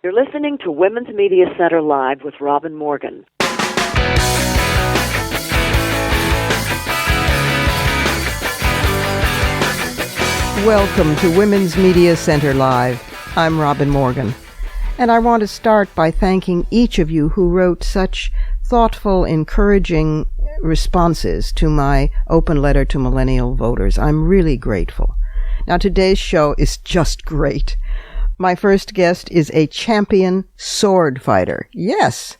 You're listening to Women's Media Center Live with Robin Morgan. Welcome to Women's Media Center Live. I'm Robin Morgan. And I want to start by thanking each of you who wrote such thoughtful, encouraging responses to my open letter to millennial voters. I'm really grateful. Now, today's show is just great. My first guest is a champion sword fighter. Yes!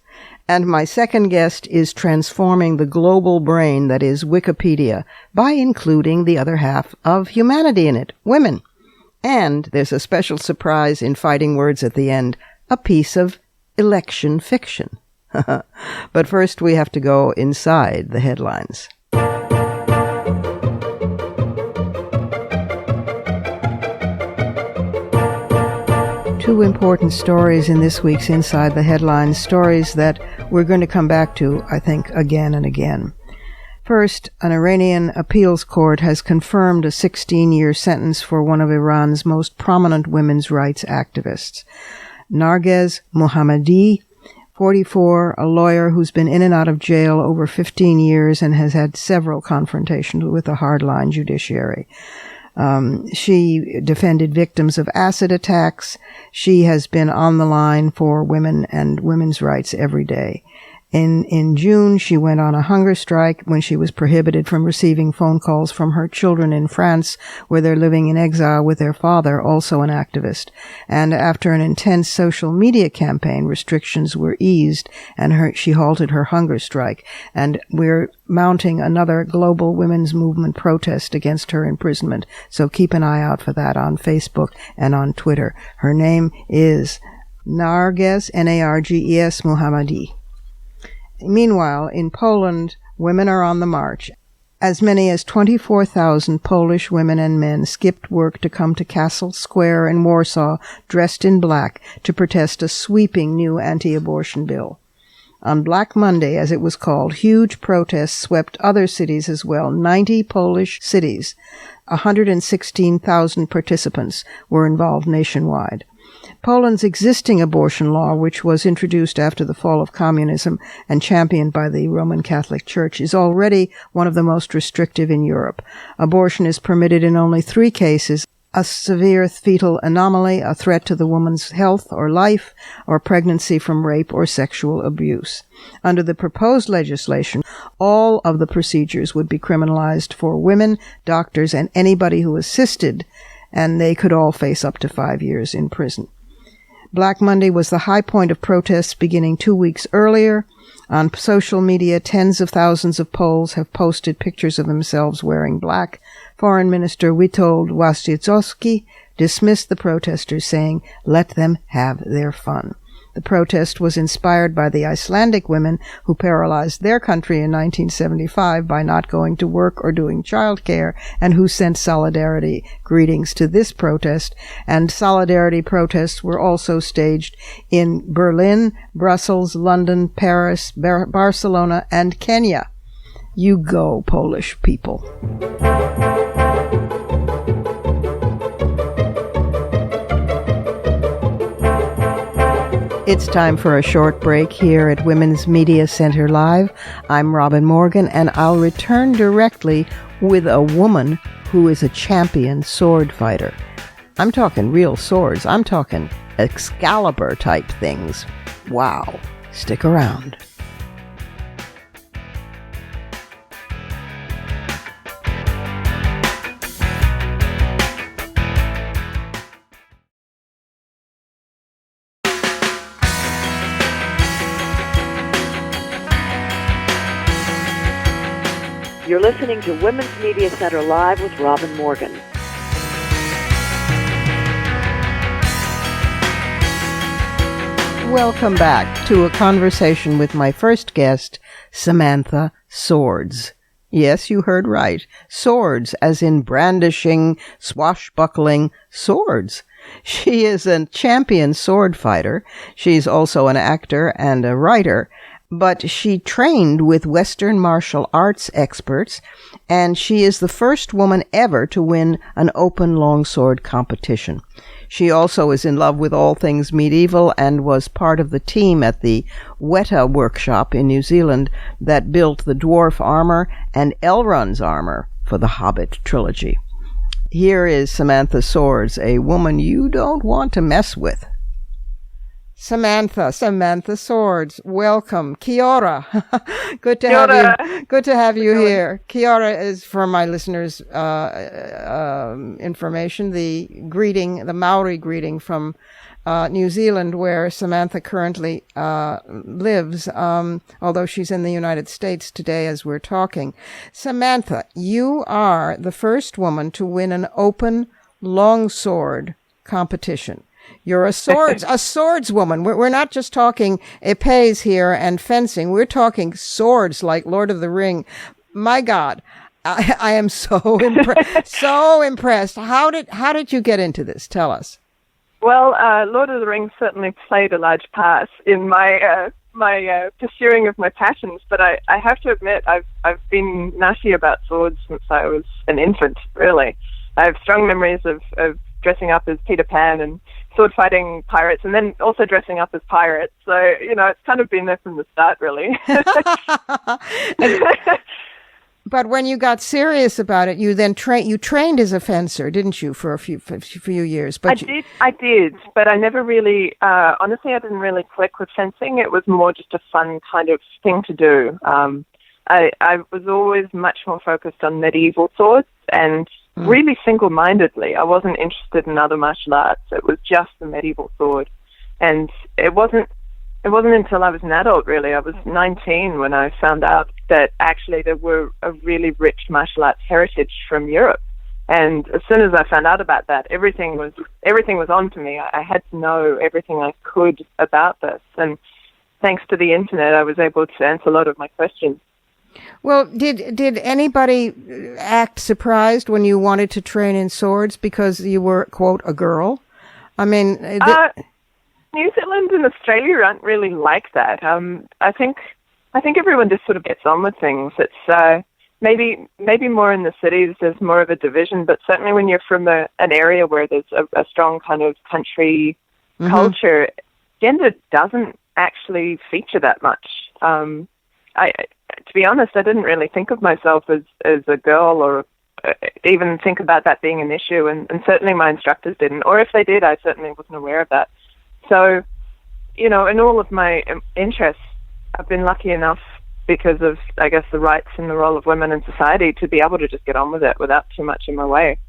And my second guest is transforming the global brain that is Wikipedia by including the other half of humanity in it, women. And there's a special surprise in Fighting Words at the end, a piece of election fiction. But first we have to go inside the headlines. Two important stories in this week's Inside the Headlines, stories that we're going to come back to, I think, again and again. First, an Iranian appeals court has confirmed a 16-year sentence for one of Iran's most prominent women's rights activists. Narges Mohammadi, 44, a lawyer who's been in and out of jail over 15 years and has had several confrontations with the hardline judiciary. She defended victims of acid attacks. She has been on the line for women and women's rights every day. In June, she went on a hunger strike when she was prohibited from receiving phone calls from her children in France, where they're living in exile with their father, also an activist. And after an intense social media campaign, restrictions were eased, and she halted her hunger strike. And we're mounting another global women's movement protest against her imprisonment. So keep an eye out for that on Facebook and on Twitter. Her name is Narges, Narges Mohammadi. Meanwhile, in Poland, women are on the march. As many as 24,000 Polish women and men skipped work to come to Castle Square in Warsaw dressed in black to protest a sweeping new anti-abortion bill. On Black Monday, as it was called, huge protests swept other cities as well. 90 Polish cities, 116,000 participants were involved nationwide. Poland's existing abortion law, which was introduced after the fall of communism and championed by the Roman Catholic Church, is already one of the most restrictive in Europe. Abortion is permitted in only 3 cases: a severe fetal anomaly, a threat to the woman's health or life, or pregnancy from rape or sexual abuse. Under the proposed legislation, all of the procedures would be criminalized for women, doctors, and anybody who assisted, and they could all face up to 5 years in prison. Black Monday was the high point of protests beginning 2 weeks earlier. On social media, tens of thousands of Poles have posted pictures of themselves wearing black. Foreign Minister Witold Waszczykowski dismissed the protesters, saying, "Let them have their fun." The protest was inspired by the Icelandic women who paralyzed their country in 1975 by not going to work or doing childcare, and who sent solidarity greetings to this protest. And solidarity protests were also staged in Berlin, Brussels, London, Paris, Barcelona, and Kenya. You go, Polish people. It's time for a short break here at Women's Media Center Live. I'm Robin Morgan, and I'll return directly with a woman who is a champion sword fighter. I'm talking real swords. I'm talking Excalibur-type things. Wow. Stick around. You're listening to Women's Media Center Live with Robin Morgan. Welcome back to a conversation with my first guest, Samantha Swords. Yes, you heard right. Swords, as in brandishing, swashbuckling swords. She is a champion sword fighter. She's also an actor and a writer. But she trained with Western martial arts experts, and she is the first woman ever to win an open longsword competition. She also is in love with all things medieval and was part of the team at the Weta workshop in New Zealand that built the dwarf armor and Elrond's armor for the Hobbit trilogy. Here is Samantha Swords, a woman you don't want to mess with. Samantha Swords, welcome. Kia ora. Good to have you here. Kia ora is, for my listeners' information, the Maori greeting from New Zealand, where Samantha currently lives, although she's in the United States today as we're talking. Samantha, you are the first woman to win an open longsword competition. You're a swordswoman. We're not just talking épées here and fencing. We're talking swords like Lord of the Ring. My God, I am so impressed. How did you get into this? Tell us. Well, Lord of the Rings certainly played a large part in my pursuing of my passions. But I have to admit, I've been nutty about swords since I was an infant. Really, I have strong memories of dressing up as Peter Pan and sword fighting pirates, and then also dressing up as pirates. So, it's kind of been there from the start, really. But when you got serious about it, you then trained as a fencer, didn't you, for a few years? But I did, but I never really, honestly, I didn't really click with fencing. It was more just a fun kind of thing to do. I was always much more focused on medieval swords, and really single-mindedly. I wasn't interested in other martial arts. It was just the medieval sword. And it wasn't until I was an adult, really. I was 19 when I found out that actually there were a really rich martial arts heritage from Europe. And as soon as I found out about that, everything was on to me. I had to know everything I could about this. And thanks to the internet, I was able to answer a lot of my questions. Well, did anybody act surprised when you wanted to train in swords because you were, quote, a girl? I mean, New Zealand and Australia aren't really like that. I think everyone just sort of gets on with things. It's maybe more in the cities. There's more of a division, but certainly when you're from an area where there's a strong kind of country culture, gender doesn't actually feature that much. To be honest, I didn't really think of myself as a girl or even think about that being an issue, and certainly my instructors didn't. Or if they did, I certainly wasn't aware of that. So, in all of my interests, I've been lucky enough because of, I guess, the rights and the role of women in society to be able to just get on with it without too much in my way.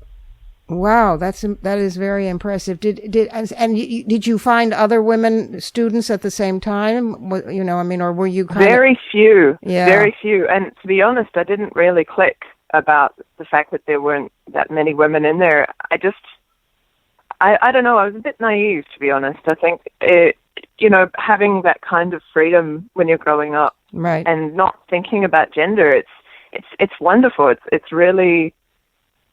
Wow, that is very impressive. Did you find other women students at the same time? Or were you very few? And to be honest, I didn't really click about the fact that there weren't that many women in there. I don't know. I was a bit naive, to be honest. I think having that kind of freedom when you're growing up, right, and not thinking about gender, it's wonderful. It's really.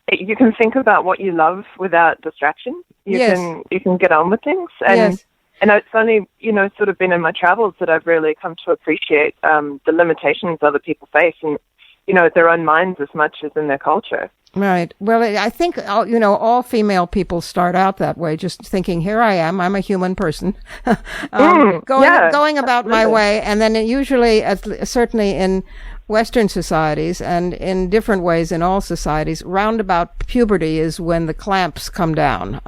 You can think about what you love without distraction. You can get on with things, and it's only sort of been in my travels that I've really come to appreciate the limitations other people face, and their own minds as much as in their culture. Right. Well, I think all female people start out that way, just thinking, "Here I am. I'm a human person, going about my way," and then usually, certainly in Western societies and in different ways in all societies, round about puberty is when the clamps come down,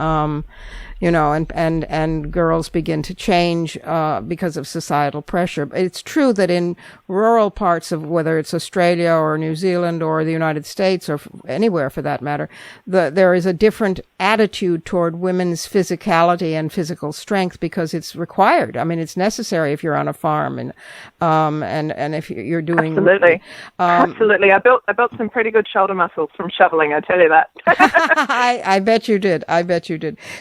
and girls begin to change because of societal pressure. But it's true that in rural parts of whether it's Australia or New Zealand or the United States or anywhere for that matter, there is a different attitude toward women's physicality and physical strength because it's required. I mean, it's necessary if you're on a farm and if you're doing absolutely. I built some pretty good shoulder muscles from shoveling. I tell you that. I bet you did.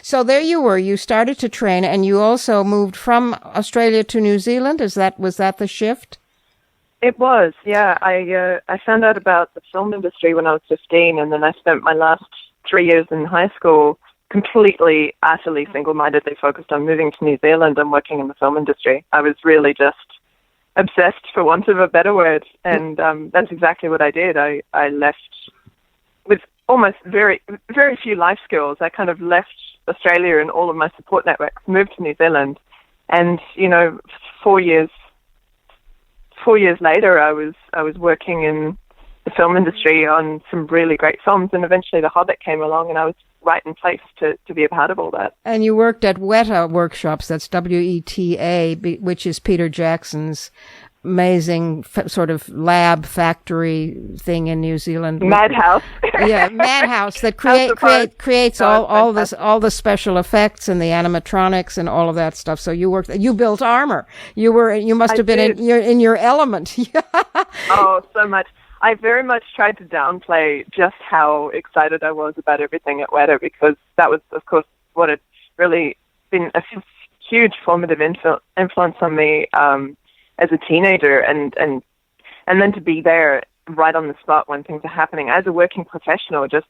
So there you were. You started to train, and you also moved from Australia to New Zealand. Was that the shift? It was, yeah. I found out about the film industry when I was 15, and then I spent my last 3 years in high school completely, utterly single-mindedly focused on moving to New Zealand and working in the film industry. I was really just obsessed, for want of a better word, and that's exactly what I did. I left with almost very, very few life skills. I kind of left Australia and all of my support networks, moved to New Zealand. And, 4 years later, I was working in the film industry on some really great films, and eventually The Hobbit came along, and I was right in place to be a part of all that. And you worked at WETA Workshops, that's WETA, which is Peter Jackson's amazing sort of lab factory thing in New Zealand. Madhouse. Yeah, Madhouse that creates all the special effects and the animatronics and all of that stuff. So you built armor. You must have been in your element. Oh, so much. I very much tried to downplay just how excited I was about everything at WETA, because that was, of course, what had really been a huge formative influence on me as a teenager, and then to be there right on the spot when things are happening as a working professional, just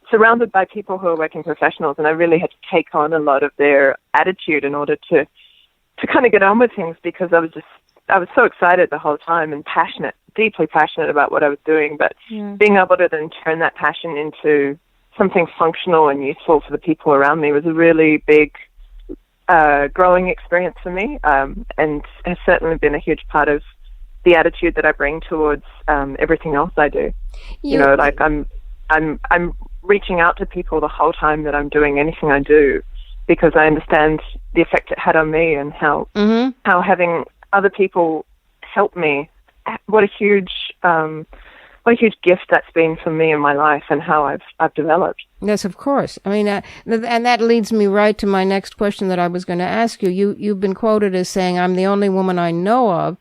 surrounded by people who are working professionals, and I really had to take on a lot of their attitude in order to kind of get on with things, because I was so excited the whole time and passionate, deeply passionate about what I was doing, but being able to then turn that passion into something functional and useful for the people around me was a really big growing experience for me, and has certainly been a huge part of the attitude that I bring towards everything else I do. I'm reaching out to people the whole time that I'm doing anything I do, because I understand the effect it had on me, and how having other people help me, what a huge gift that's been for me in my life, and how I've developed. Yes, of course. I mean, and that leads me right to my next question that I was going to ask you. You've been quoted as saying, "I'm the only woman I know of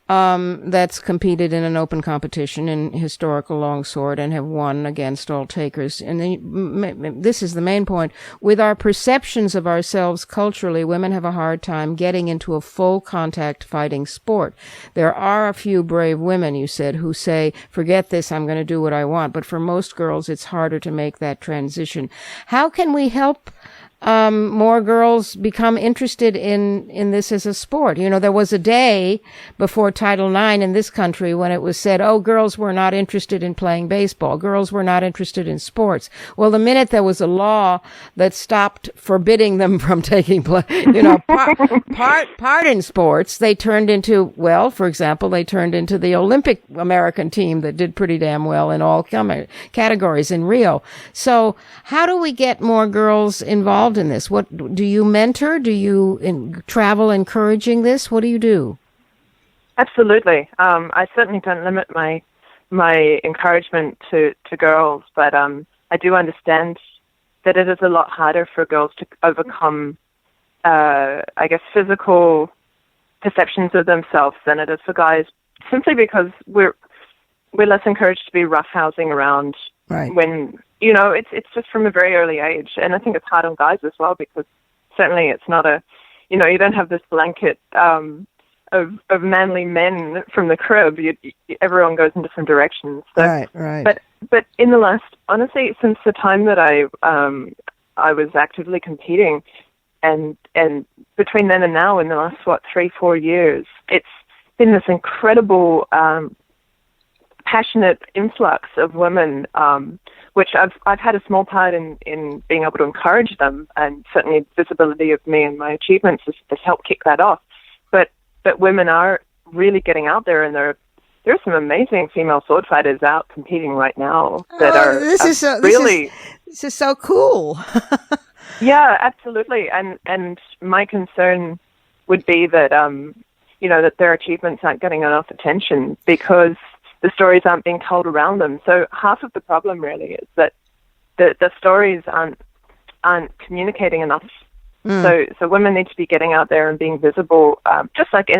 that's competed in an open competition in historical longsword and have won against all takers." And this is the main point. With our perceptions of ourselves culturally, women have a hard time getting into a full contact fighting sport. There are a few brave women, you said, who say, "Forget this, I'm going to do what I want." But for most girls, it's harder to make that transition. How can we help more girls become interested in this as a sport? There was a day before Title IX in this country when it was said, girls were not interested in playing baseball. Girls were not interested in sports. Well, the minute there was a law that stopped forbidding them from taking part in sports, they turned into, for example, they turned into the Olympic American team that did pretty damn well in all categories in Rio. So how do we get more girls involved in this? What do you mentor? Do you travel encouraging this? What do you do? Absolutely. I certainly don't limit my encouragement to girls, but I do understand that it is a lot harder for girls to overcome, physical perceptions of themselves than it is for guys, simply because we're less encouraged to be roughhousing around when it's just from a very early age. And I think it's hard on guys as well, because certainly it's not you don't have this blanket of manly men from the crib. Everyone goes in different directions. So, right. But in the last, honestly, since the time that I was actively competing, and between then and now, in the last 3-4 years, it's been this incredible passionate influx of women, which I've had a small part in being able to encourage them, and certainly visibility of me and my achievements has helped kick that off. But women are really getting out there, and there are some amazing female sword fighters out competing right now that this is so cool. Yeah, absolutely. And my concern would be that that their achievements aren't getting enough attention because the stories aren't being told around them. So half of the problem really is that the stories aren't communicating enough. So women need to be getting out there and being visible, just like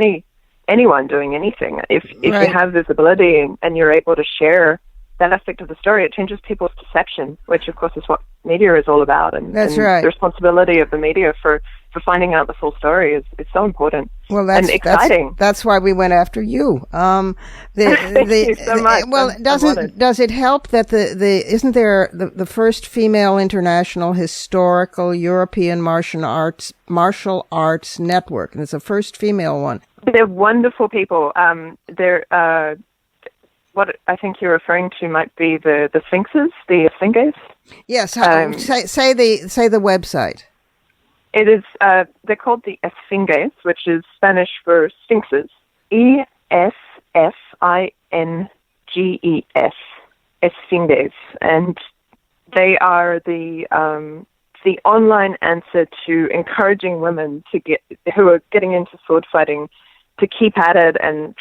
anyone doing anything. If you have visibility and you're able to share that aspect of the story, it changes people's perception, which of course is what media is all about. And the responsibility of the media for finding out the full story is so important. Well, that's and exciting. That's why we went after you. Thank you so much. Well, does it help that isn't there the first female international historical European martial arts network, and it's the first female one. They're wonderful people. They're what I think you're referring to might be the Sphinxes, the Sphinxes. Yes. Say the website. It is, they're called the Esfinges, which is Spanish for sphinxes. Esfinges. Esfinges. And they are the online answer to encouraging women who are getting into sword fighting to keep at it and,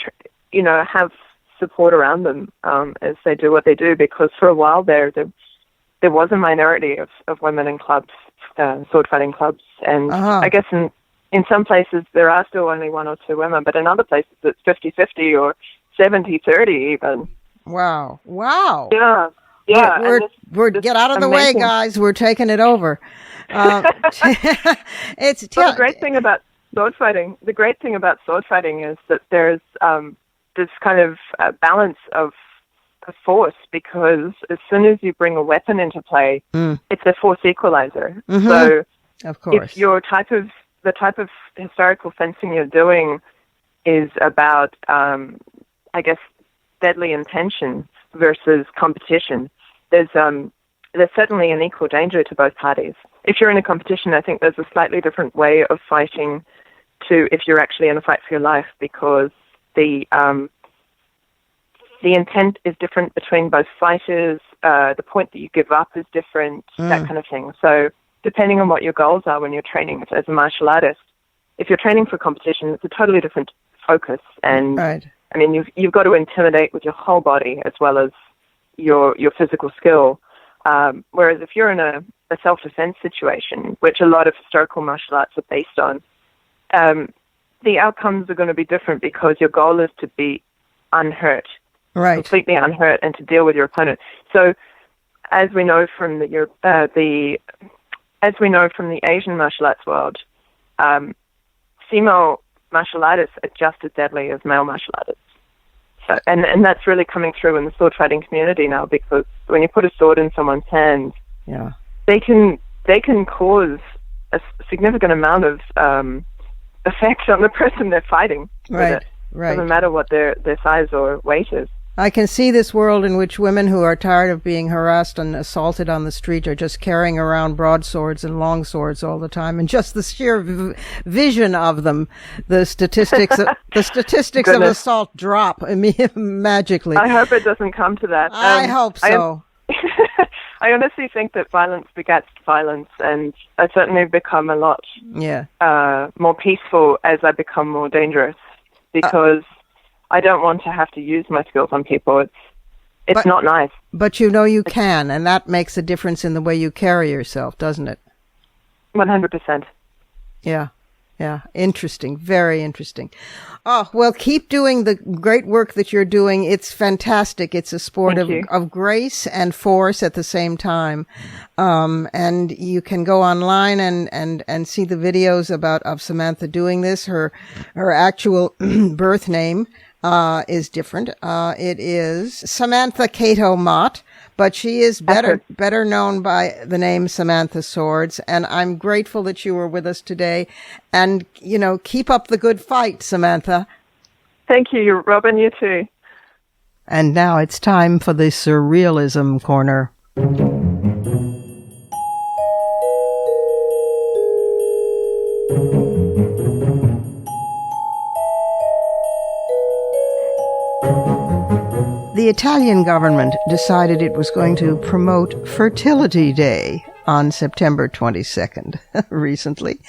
have support around them as they do what they do, because for a while there was a minority of women in clubs, sword fighting clubs, and I guess in some places there are still only one or two women, but in other places it's 50-50 or 70-30 even. Wow. Yeah. We're get out of the way, guys. We're taking it over. The great thing about sword fighting is that there's this kind of balance of force, because as soon as you bring a weapon into play, it's a force equalizer. Mm-hmm. So, of course, if the type of historical fencing you're doing is about, deadly intention versus competition, there's certainly an equal danger to both parties. If you're in a competition, I think there's a slightly different way of fighting to if you're actually in a fight for your life, because the intent is different between both fighters, the point that you give up is different, that kind of thing. So depending on what your goals are when you're training as a martial artist, if you're training for competition, it's a totally different focus. And right. I mean, you've got to intimidate with your whole body as well as your physical skill. Whereas if you're in a self-defense situation, which a lot of historical martial arts are based on, the outcomes are going to be different, because your goal is to be unhurt, right, completely unhurt, and to deal with your opponent. So, as we know from the Asian martial arts world, female martial artists are just as deadly as male martial artists. So, and that's really coming through in the sword fighting community now, because when you put a sword in someone's hands, they can cause a significant amount of effect on the person they're fighting. Right. Doesn't matter what their size or weight is. I can see this world in which women who are tired of being harassed and assaulted on the street are just carrying around broadswords and long swords all the time, and just the sheer vision of them, the statistics of assault drop magically. I hope it doesn't come to that. I hope so. I honestly think that violence begets violence, and I certainly become a lot more peaceful as I become more dangerous, because I don't want to have to use my skills on people. It's not nice. But you can, and that makes a difference in the way you carry yourself, doesn't it? 100%. Yeah. Interesting. Very interesting. Oh, well, keep doing the great work that you're doing. It's fantastic. It's a sport of grace and force at the same time. And you can go online and see the videos of Samantha doing this. Her actual birth name is different. It is Samantha Cato Mott, but she is better known by the name Samantha Swords. And I'm grateful that you were with us today. And, keep up the good fight, Samantha. Thank you, Robin. You too. And now it's time for the Surrealism Corner. The Italian government decided it was going to promote Fertility Day on September 22nd recently.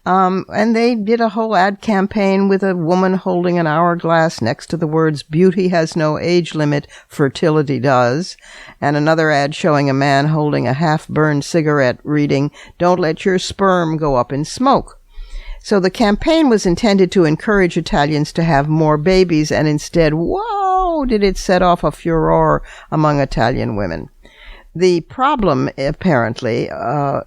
And they did a whole ad campaign with a woman holding an hourglass next to the words, "Beauty has no age limit, fertility does." And another ad showing a man holding a half-burned cigarette reading, "Don't let your sperm go up in smoke." So the campaign was intended to encourage Italians to have more babies, and instead, whoa, did it set off a furor among Italian women. The problem, apparently,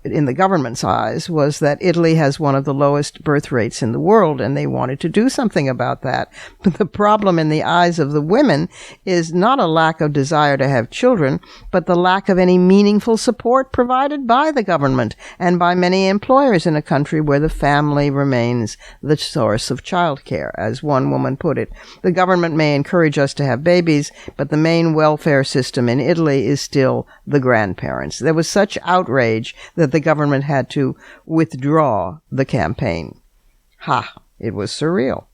in the government's eyes, was that Italy has one of the lowest birth rates in the world, and they wanted to do something about that. But the problem in the eyes of the women is not a lack of desire to have children, but the lack of any meaningful support provided by the government and by many employers in a country where the family remains the source of childcare, as one woman put it. The government may encourage us to have babies, but the main welfare system in Italy is still the the grandparents. There was such outrage that the government had to withdraw the campaign. It was surreal.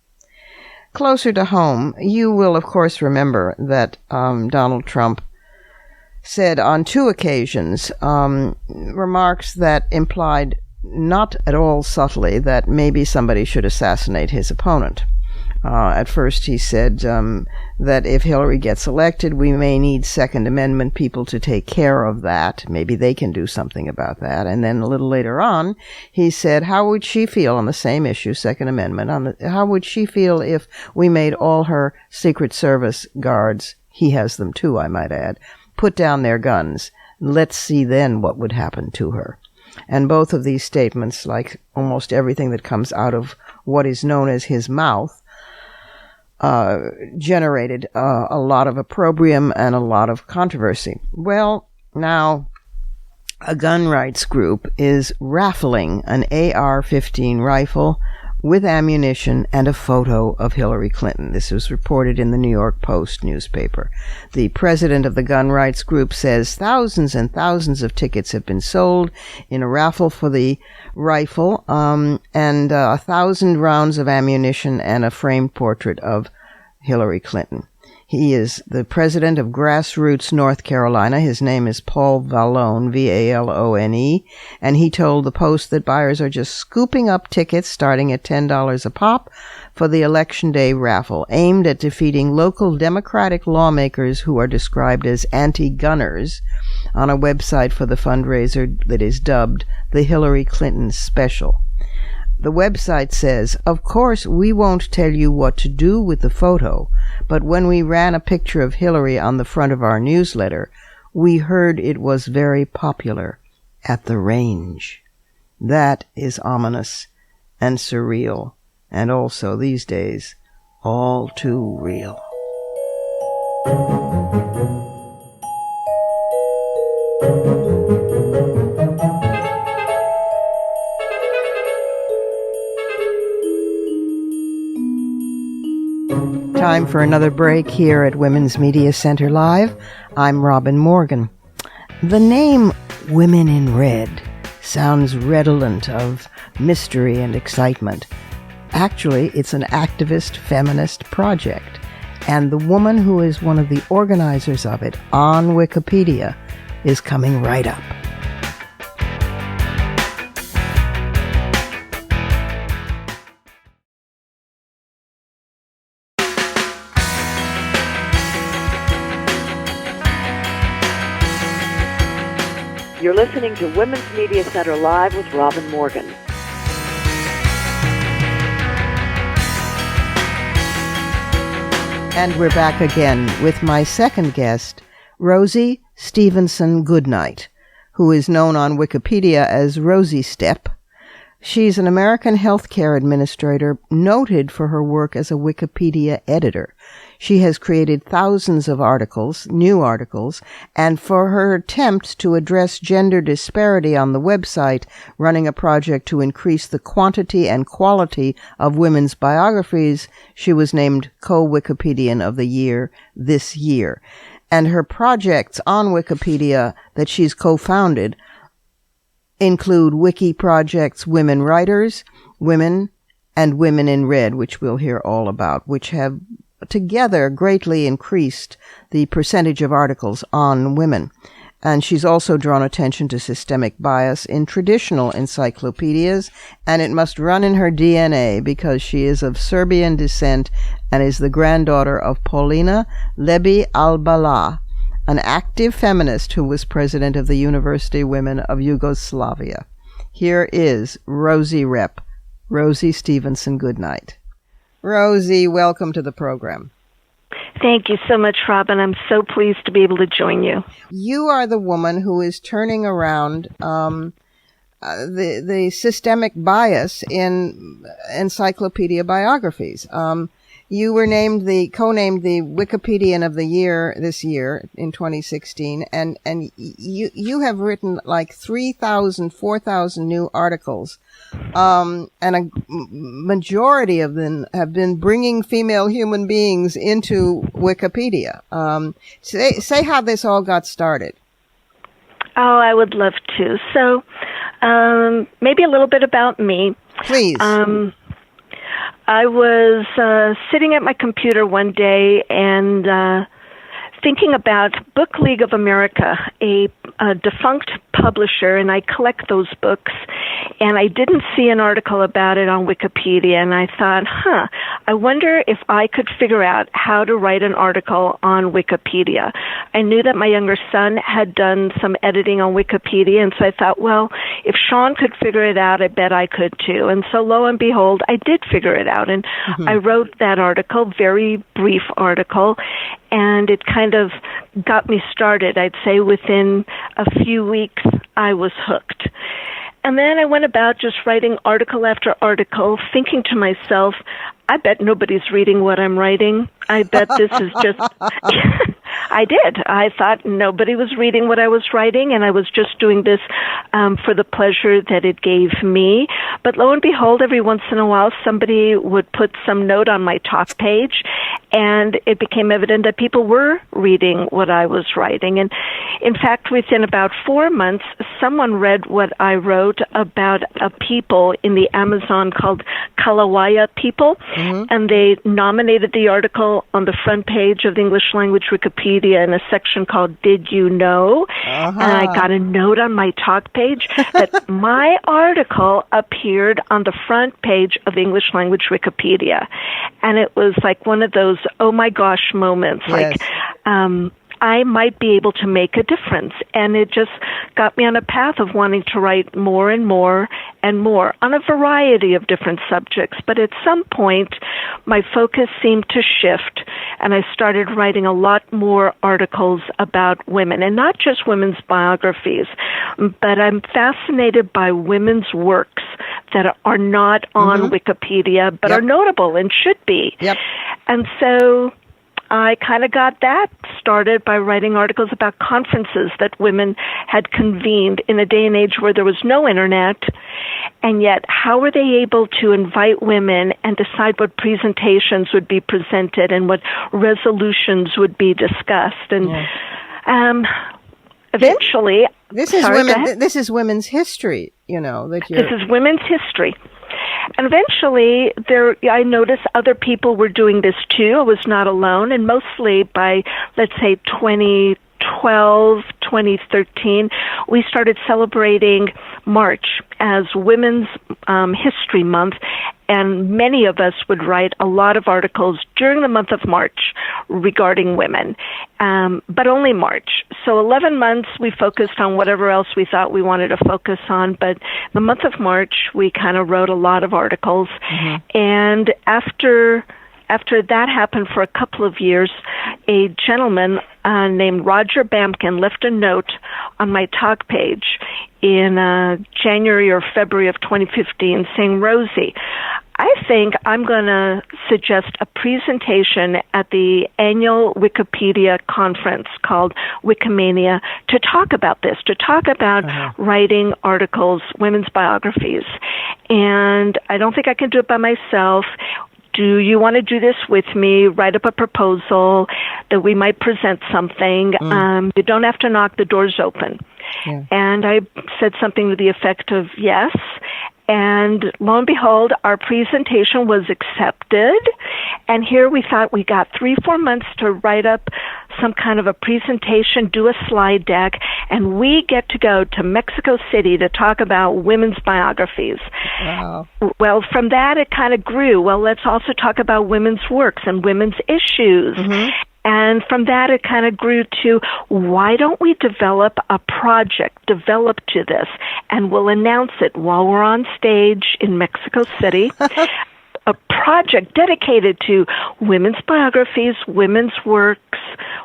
Closer to home, you will, of course, remember that Donald Trump said on 2 occasions remarks that implied, not at all subtly, that maybe somebody should assassinate his opponent. At first he said that if Hillary gets elected, we may need Second Amendment people to take care of that. Maybe they can do something about that. And then a little later on, he said, how would she feel on the same issue, Second Amendment, how would she feel if we made all her Secret Service guards, he has them too, I might add, put down their guns? Let's see then what would happen to her. And both of these statements, like almost everything that comes out of what is known as his mouth, generated a lot of opprobrium and a lot of controversy. Well, now a gun rights group is raffling an AR-15 rifle with ammunition and a photo of Hillary Clinton. This was reported in the New York Post newspaper. The president of the gun rights group says thousands and thousands of tickets have been sold in a raffle for the rifle, and 1,000 rounds of ammunition and a framed portrait of Hillary Clinton. He is the president of Grassroots North Carolina. His name is Paul Vallone, V-A-L-O-N-E, and he told the Post that buyers are just scooping up tickets starting at $10 a pop for the Election Day raffle, aimed at defeating local Democratic lawmakers who are described as anti-gunners on a website for the fundraiser that is dubbed the Hillary Clinton Special. The website says, of course, we won't tell you what to do with the photo, but when we ran a picture of Hillary on the front of our newsletter, we heard it was very popular at the range. That is ominous and surreal, and also, these days, all too real. Time for another break here at Women's Media Center Live. I'm Robin Morgan. The name Women in Red sounds redolent of mystery and excitement. Actually, it's an activist feminist project, and the woman who is one of the organizers of it on Wikipedia is coming right up. You're listening to Women's Media Center Live with Robin Morgan. And we're back again with my second guest, Rosie Stephenson-Goodknight, who is known on Wikipedia as Rosie Step. She's an American healthcare administrator noted for her work as a Wikipedia editor. She has created thousands of articles, new articles, and for her attempt to address gender disparity on the website, running a project to increase the quantity and quality of women's biographies, she was named Co-Wikipedian of the Year this year. And her projects on Wikipedia that she's co-founded include wiki projects Women Writers, Women, and Women in Red, which we'll hear all about, which have together greatly increased the percentage of articles on women. And she's also drawn attention to systemic bias in traditional encyclopedias, and it must run in her DNA because she is of Serbian descent and is the granddaughter of Paulina Lebi-Albala, an active feminist who was president of the University Women of Yugoslavia. Here is Rosie Rep, Rosie Stephenson-Goodknight. Rosie, welcome to the program. Thank you so much, Robin. I'm so pleased to be able to join you. You are the woman who is turning around the systemic bias in encyclopedia biographies. You were co-named the Wikipedian of the Year this year in 2016, and you have written like 3,000, 4,000 new articles, and a majority of them have been bringing female human beings into Wikipedia. Say how this all got started. Oh, I would love to. So, maybe a little bit about me. Please. I was sitting at my computer one day and thinking about Book League of America, a defunct publisher, and I collect those books. And I didn't see an article about it on Wikipedia, and I thought, I wonder if I could figure out how to write an article on Wikipedia. I knew that my younger son had done some editing on Wikipedia, and so I thought, well, if Sean could figure it out, I bet I could too. And so lo and behold, I did figure it out, and I wrote that article, very brief article, and it kind of got me started. I'd say within a few weeks, I was hooked. And then I went about just writing article after article, thinking to myself, I bet nobody's reading what I'm writing. I bet this is just... I did. I thought nobody was reading what I was writing, and I was just doing this for the pleasure that it gave me. But lo and behold, every once in a while, somebody would put some note on my talk page, and it became evident that people were reading what I was writing. And in fact, within about 4 months, someone read what I wrote about a people in the Amazon called Kalawaya people, and they nominated the article on the front page of the English language Wikipedia in a section called Did You Know? And I got a note on my talk page that my article appeared on the front page of the English language Wikipedia. And it was like one of those, oh my gosh moments. Yes. Like, I might be able to make a difference. And it just got me on a path of wanting to write more and more and more on a variety of different subjects. But at some point, my focus seemed to shift, and I started writing a lot more articles about women, and not just women's biographies, but I'm fascinated by women's works that are not on Wikipedia, but are notable and should be. And so I kind of got that started by writing articles about conferences that women had convened in a day and age where there was no internet, and yet how were they able to invite women and decide what presentations would be presented and what resolutions would be discussed. And eventually... This is women's history, you know. This is women's history. And eventually, I noticed other people were doing this too. I was not alone, and mostly by, let's say, 2012, 2013, we started celebrating March as Women's History Month, and many of us would write a lot of articles during the month of March regarding women, but only March. So 11 months we focused on whatever else we thought we wanted to focus on, but the month of March we kind of wrote a lot of articles. And after that happened for a couple of years, a gentleman named Roger Bamkin left a note on my talk page in January or February of 2015 saying, Rosie, I think I'm going to suggest a presentation at the annual Wikipedia conference called Wikimania to talk about this, to talk about writing articles, women's biographies. And I don't think I can do it by myself. Do you want to do this with me? Write up a proposal that we might present something. You don't have to knock, the door's open. And I said something to the effect of yes. And lo and behold, our presentation was accepted. And here we thought we got 3-4 months to write up some kind of a presentation, do a slide deck, and we get to go to Mexico City to talk about women's biographies. Wow. Well, from that it kind of grew. Well, let's also talk about women's works and women's issues. And from that, it kind of grew to, why don't we develop a project developed to this, and we'll announce it while we're on stage in Mexico City, a project dedicated to women's biographies, women's works,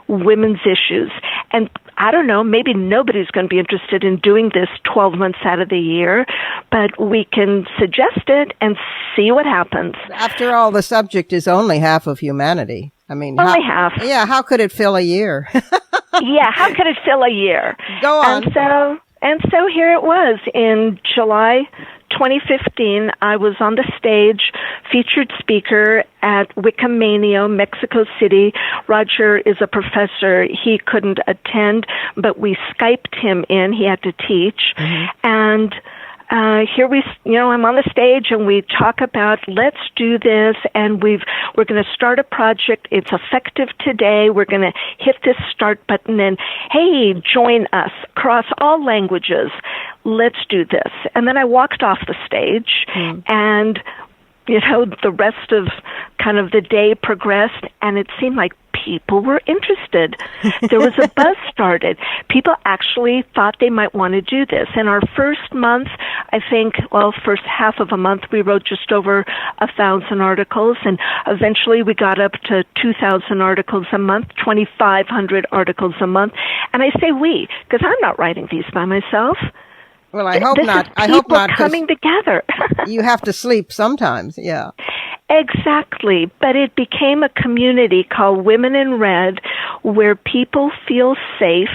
women's issues. And I don't know, maybe nobody's going to be interested in doing this 12 months out of the year, but we can suggest it and see what happens. After all, the subject is only half of humanity. I mean, only half. Yeah, how could it fill a year? Yeah, how could it fill a year? Go on. And so here it was in July 2015, I was on the stage, featured speaker at Wikimania, Mexico City. Roger is a professor. He couldn't attend, but we Skyped him in. He had to teach. And here I'm on the stage and we talk about let's do this, and we're going to start a project. It's effective today. We're going to hit this start button and hey, join us across all languages. Let's do this. And then I walked off the stage and the rest of kind of the day progressed, and it seemed like people were interested. There was a buzz started. People actually thought they might want to do this. In our first month, first half of a month, we wrote just over 1,000 articles, and eventually we got up to 2,000 articles a month, 2,500 articles a month. And I say we, because I'm not writing these by myself. Well, I hope not. I hope not. Coming together. You have to sleep sometimes, yeah. Exactly. But it became a community called Women in Red, where people feel safe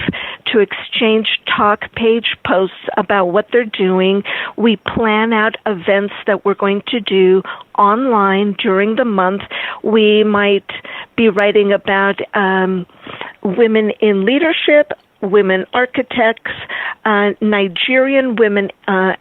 to exchange talk page posts about what they're doing. We plan out events that we're going to do online during the month. We might be writing about women in leadership, women architects, Nigerian women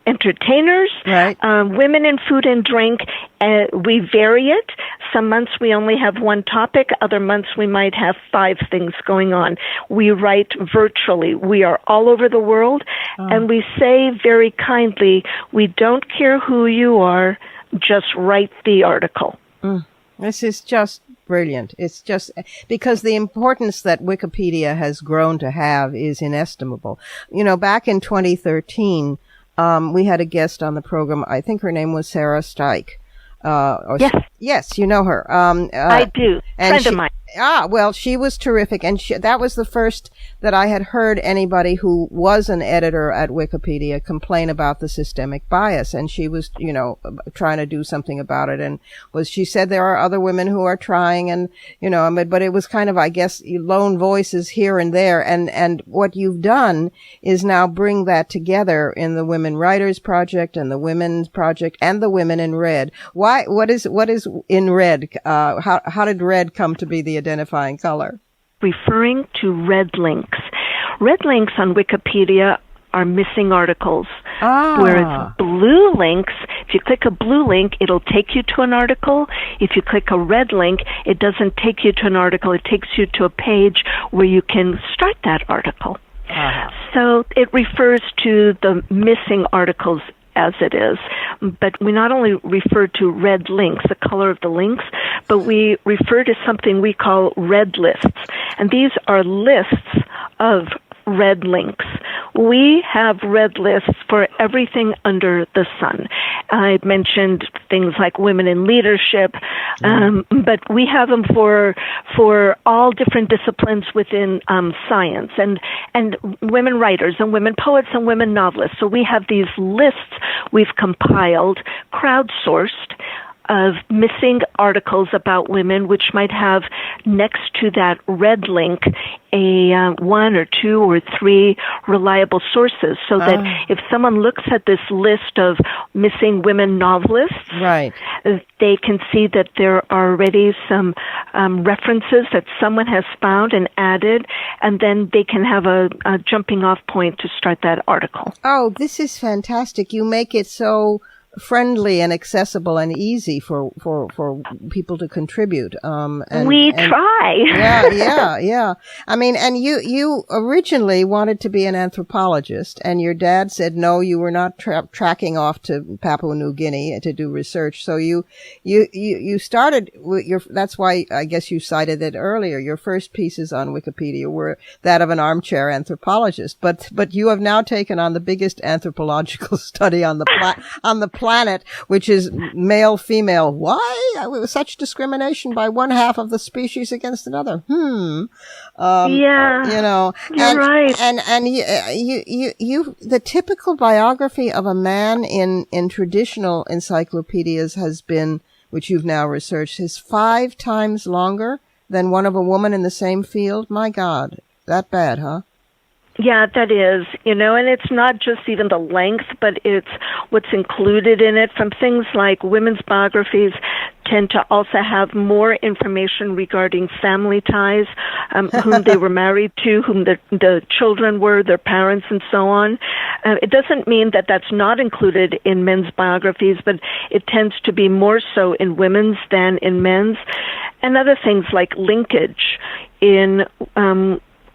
entertainers, right. Women in food and drink. We vary it. Some months we only have one topic. Other months we might have 5 things going on. We write virtually. We are all over the world. And we say very kindly, we don't care who you are, just write the article. This is just brilliant. It's just because the importance that Wikipedia has grown to have is inestimable. Back in 2013, we had a guest on the program. I think her name was Sarah Steik. Yes. Yes, you know her. I do. Friend of mine. Well, she was terrific, and that was the first that I had heard anybody who was an editor at Wikipedia complain about the systemic bias, and she was, trying to do something about it, and she said there are other women who are trying, and, but it was kind of, I guess, lone voices here and there, and what you've done is now bring that together in the Women Writers Project and the Women's Project and the Women in Red. What is in red? How did red come to be the identifying color? Referring to red links. Red links on Wikipedia are missing articles. Whereas blue links, if you click a blue link, it'll take you to an article. If you click a red link, it doesn't take you to an article. It takes you to a page where you can start that article. So it refers to the missing articles as it is. But we not only refer to red links, the color of the links, but we refer to something we call red lists. And these are lists of red links. We have red lists for everything under the sun. I mentioned things like women in leadership, but we have them for all different disciplines within science, and women writers and women poets and women novelists. So we have these lists we've compiled, crowdsourced, of missing articles about women, which might have next to that red link a 1 or 2 or 3 reliable sources, so that if someone looks at this list of missing women novelists, right, they can see that there are already some references that someone has found and added, and then they can have a jumping off point to start that article. Oh, this is fantastic. You make it so friendly and accessible and easy for people to contribute. We try. Yeah. I mean, and you originally wanted to be an anthropologist, and your dad said no, you were not tracking off to Papua New Guinea to do research. So you started with that's why I guess you cited it earlier. Your first pieces on Wikipedia were that of an armchair anthropologist, but you have now taken on the biggest anthropological study on the planet, which is male female. Why such discrimination by one half of the species against another? Yeah, you're right. And you the typical biography of a man in traditional encyclopedias has been, which you've now researched, is 5 times longer than one of a woman in the same field. My God, that bad, huh? Yeah, that is, and it's not just even the length, but it's what's included in it. From things like women's biographies tend to also have more information regarding family ties, whom they were married to, whom the children were, their parents, and so on. It doesn't mean that that's not included in men's biographies, but it tends to be more so in women's than in men's. And other things like linkage in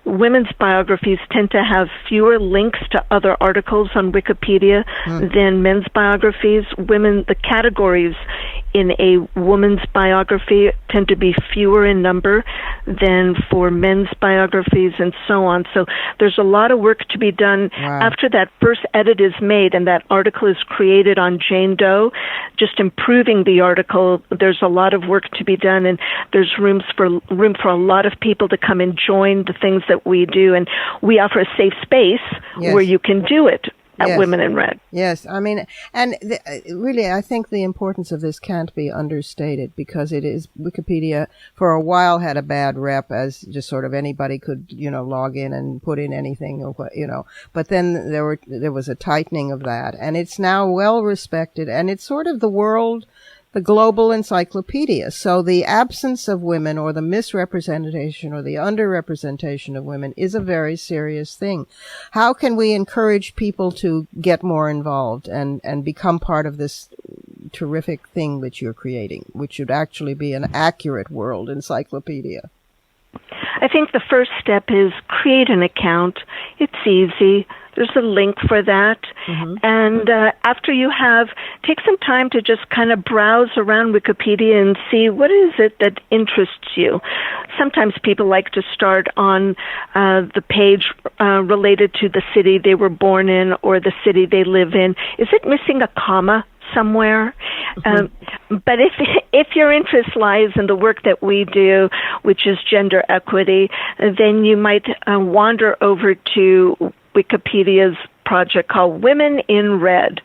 women's biographies tend to have fewer links to other articles on Wikipedia than men's biographies. The categories in a woman's biography tend to be fewer in number than for men's biographies, and so on. So there's a lot of work to be done after that first edit is made and that article is created on Jane Doe. Just improving the article, there's a lot of work to be done, and there's room for a lot of people to come and join the things that we do, and we offer a safe space where you can do it at Women in Red. Yes, I mean, and really, I think the importance of this can't be understated, because it is, Wikipedia for a while had a bad rep as just sort of anybody could, log in and put in anything, or but then there was a tightening of that, and it's now well respected, and it's sort of the global encyclopedia. So the absence of women, or the misrepresentation or the underrepresentation of women, is a very serious thing. How can we encourage people to get more involved and become part of this terrific thing that you're creating, which should actually be an accurate world encyclopedia? I think the first step is create an account. It's easy. There's a link for that. And after you take some time to just kind of browse around Wikipedia and see what is it that interests you. Sometimes people like to start on the page related to the city they were born in or the city they live in. Is it missing a comma somewhere? But if your interest lies in the work that we do, which is gender equity, then you might wander over to Wikipedia's project called Women in Red.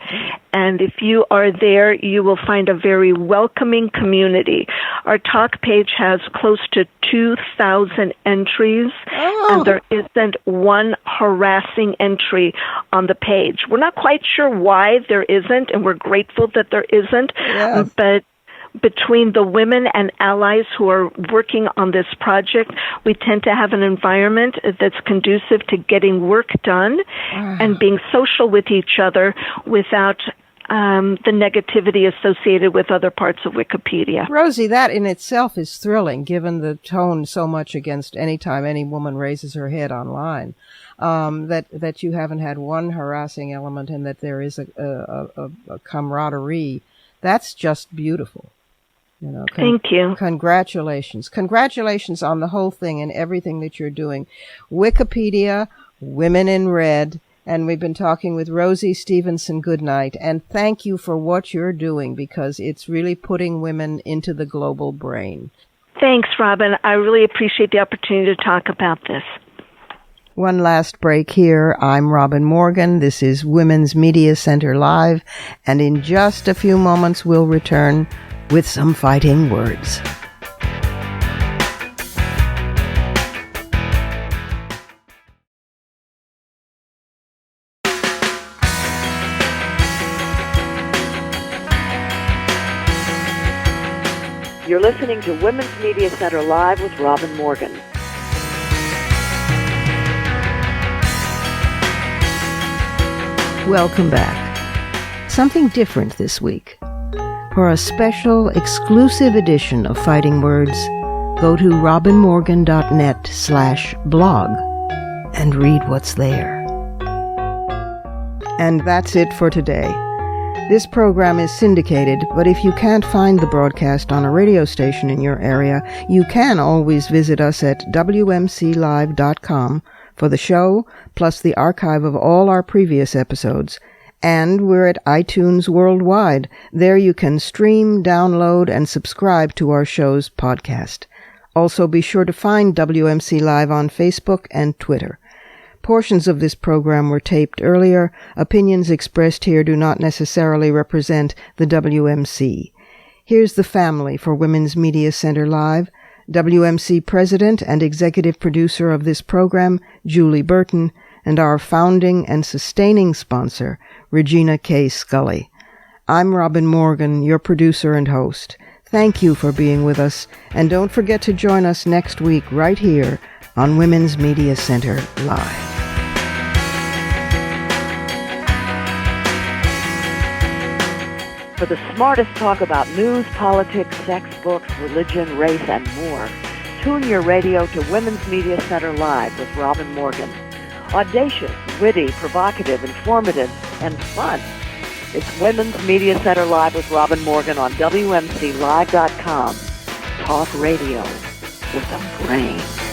And if you are there, you will find a very welcoming community. Our talk page has close to 2,000 entries, and there isn't one harassing entry on the page. We're not quite sure why there isn't, and we're grateful that there isn't, but between the women and allies who are working on this project, we tend to have an environment that's conducive to getting work done and being social with each other without the negativity associated with other parts of Wikipedia. Rosie, that in itself is thrilling, given the tone so much against any time any woman raises her head online. That you haven't had one harassing element, and that there is a camaraderie. That's just beautiful. Thank you. Congratulations. Congratulations on the whole thing and everything that you're doing. Wikipedia, Women in Red, and we've been talking with Rosie Stephenson-Goodknight, and thank you for what you're doing, because it's really putting women into the global brain. Thanks, Robin. I really appreciate the opportunity to talk about this. One last break here. I'm Robin Morgan. This is Women's Media Center Live, and in just a few moments we'll return with some fighting words. You're listening to Women's Media Center Live with Robin Morgan. Welcome back. Something different this week. For a special, exclusive edition of Fighting Words, go to robinmorgan.net/blog and read what's there. And that's it for today. This program is syndicated, but if you can't find the broadcast on a radio station in your area, you can always visit us at WMClive.com for the show, plus the archive of all our previous episodes. And we're at iTunes worldwide. There you can stream, download, and subscribe to our show's podcast. Also, be sure to find WMC Live on Facebook and Twitter. Portions of this program were taped earlier. Opinions expressed here do not necessarily represent the WMC. Here's the family for Women's Media Center Live. WMC President and Executive Producer of this program, Julie Burton. and our founding and sustaining sponsor, Regina K. Scully. I'm Robin Morgan, your producer and host. Thank you for being with us, and don't forget to join us next week right here on Women's Media Center Live. For the smartest talk about news, politics, sex, books, religion, race, and more, tune your radio to Women's Media Center Live with Robin Morgan. Audacious, witty, provocative, informative, and fun. It's Women's Media Center Live with Robin Morgan on WMCLive.com. Talk radio with a brain.